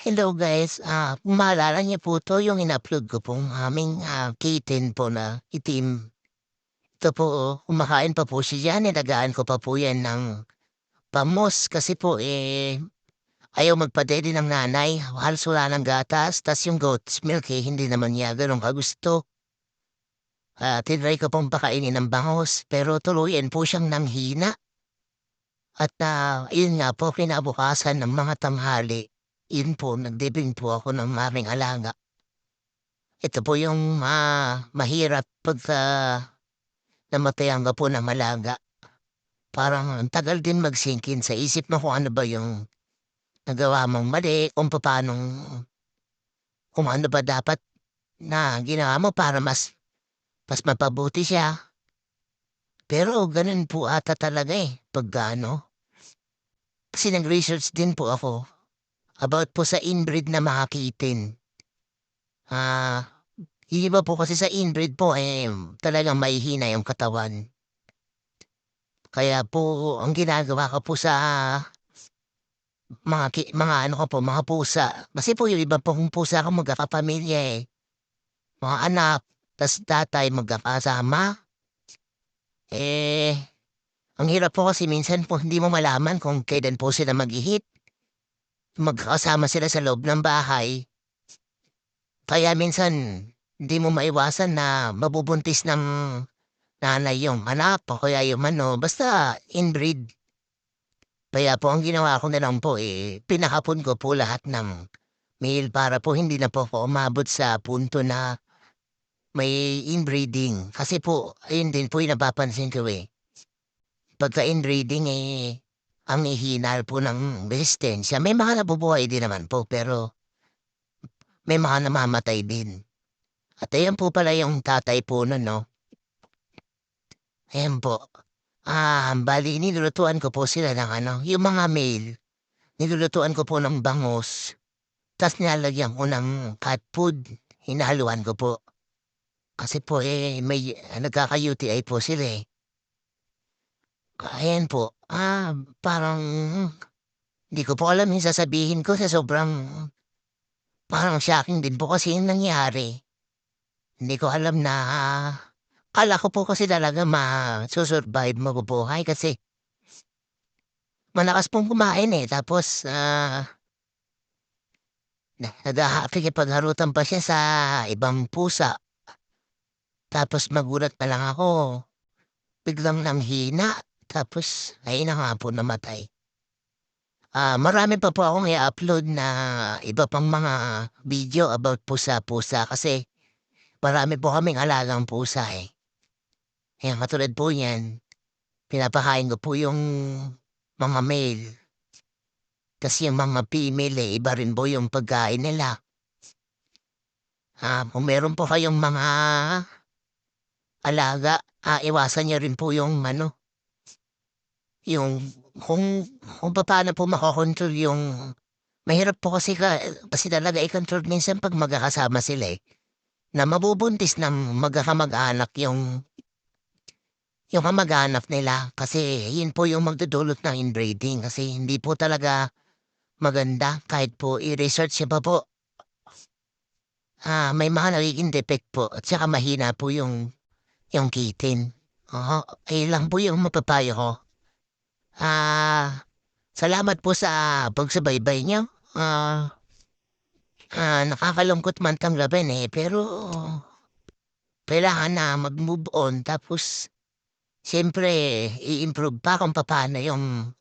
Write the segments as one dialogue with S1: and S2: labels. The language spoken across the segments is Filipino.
S1: Hello guys, kung maalala niyo po 'to yung in-upload ko pong aming, kitten po na itim. Ito po, kumakain pa po siya diyan, inalagaan ko pa po 'yan ng pamos kasi po, ayaw magpa-daddy ng nanay, halos wala ng gatas, ta's yung goat's milk, hindi naman niya gano'n kagusto. Tinry ko pong pakainin ng bangos pero tuluyan po siyang nanghina at, yun nga po kinabukasan ng mga tanghali, yun po nagdibing po ako ng aming alaga. Ito po yung, mahirap pagka namatayan ka po ng alaga. Parang ang tagal din mag-sink in sa isip mo kung ano ba yung nagawa mong mali, kung ano ba dapat na ginawa mo para mas mapabuti siya. Pero gano'n po ata talaga, pagka ano, kasi nag-research din po ako about po sa inbreed na mga kitten. Ah, yung iba po kasi sa inbreed po, talagang mahihina yung katawan. Kaya po ang ginagawa ko po sa mga ano ko po, mga pusa, kasi po yung iba pong pusa ko magkakapamilya, mga anak, tas tatay magkakasama. Eh, ang hirap po kasi minsan po hindi mo malaman kung kailan po sila mag-i-hit, magkakasama sila sa loob ng bahay. Kaya minsan hindi mo maiwasan na mabubuntis ng nanay yung anak o kaya yung ano, basta inbreed. Kaya po ang ginawa ko na lang po, pinakapon ko po lahat ng male para po hindi na po ako umabot sa punto na may inbreeding. Kasi po ayun din po yung napapansin ko, pagka inbreeding, ang hihina po ng resistensya. May mga nabubuhay din naman po pero may mga namamatay din. At ayan po pala yung tatay po nun 'no, ayan po. Bale nilulutuan ko po sila ng ano, yung mga male, nilulutuan ko po ng bangus, ta's nilalagyan ko ng cat food, hinahaluan ko po. Kasi po, may nagkaka-UTI po sila, Ayan po, parang hindi ko po alam yung sasabihin ko sa sobrang parang shocking din po kasi yung nangyari. Hindi ko alam na akala ko po kasi talaga masu-survive, mabubuhay kasi malakas pong kumain, tapos, nakikipagharutan pa siya sa ibang pusa. Tapos magulat na lang ako, biglang nanghina, tapos ayun na nga po namatay. Marami pa po akong i-upload na iba pang mga video about pusa-pusa kasi marami po kaming alagang pusa, Ayan, katulad po niyan, pinapakain ko po yung mga male. Kasi yung mga female, iba rin po yung pagkain nila. Kung meron po kayong mga alaga, iwasan niyo rin po yung ano, yung kung papaano po makokontrol yung mahirap po kasi talaga i-control minsan 'pag magkakasama sila, na mabubuntis ng magkakamag-anak yung kamag-anak nila. Kasi yun po yung magdudulot ng inbreeding kasi hindi po talaga maganda kahit po i-research niyo pa po. May mga nagiging defect po at saka mahina po yung kitten. Oo, ayun lang po yung mapapayo ko. Salamat po sa pagsubaybay niyo. Nakakalungkot man tanggapin, pero kailangan na mag-move on tapos siyempre i-improve pa kung papaano yung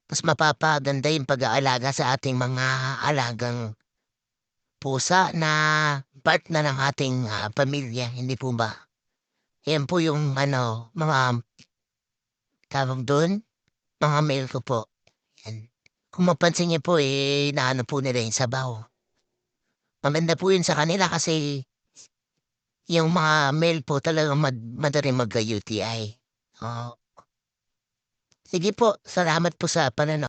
S1: mas mapapaganda yung pag-aalaga sa ating mga alagang pusa na part na ng ating, pamilya, hindi po ba? Yan po yung ano, mga tawag dun, mga mail ko po, yan. Kung mapansin niyo po, inaano po nila yung sabaw. Maganda po yun sa kanila kasi yung mga male po talagang madaling magka-UTI. Oo. Sige po, salamat po sa